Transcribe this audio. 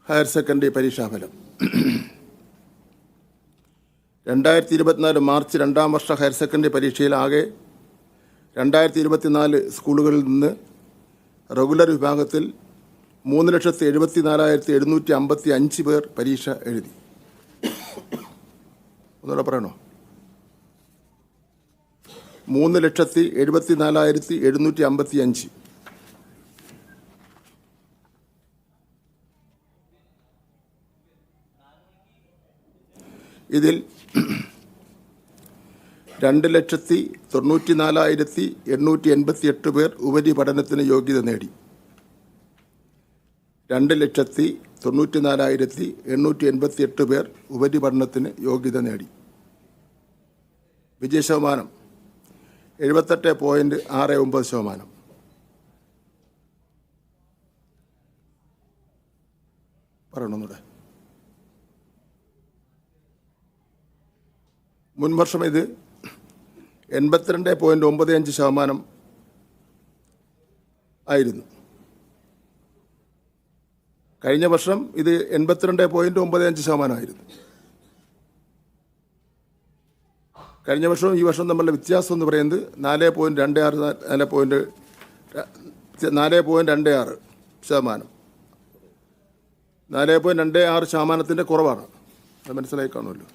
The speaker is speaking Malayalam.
ഹയർ സെക്കൻഡറി പരീക്ഷാഫലം 2024 മാർച്ച് 2-ാം വർഷ ഹയർ സെക്കൻഡറി പരീക്ഷയിൽ ആകെ 2024 സ്കൂളുകളിൽ നിന്ന് റെഗുലർ വിഭാഗത്തിൽ 3,74,755 പേർ പരീക്ഷ എഴുതി. ഒന്നുകൂടെ പറയണോ? 3,74,755. ഇതിൽ 2,94,888 പേർ ഉപരിപഠനത്തിന് യോഗ്യത നേടി. 2,94,888 പേർ ഉപരിപഠനത്തിന് യോഗ്യത നേടി. വിജയശതമാനം 78.69%. പറയണമെന്നൂടെ. മുൻവർഷം ഇത് 82.95% ആയിരുന്നു. കഴിഞ്ഞ വർഷം ഇത് 82.95% ആയിരുന്നു. കഴിഞ്ഞ വർഷവും ഈ വർഷം തമ്മിലുള്ള വ്യത്യാസം എന്ന് പറയുന്നത് 4.26%. 4.26% കുറവാണ്. അത് മനസ്സിലായി കാണുമല്ലോ.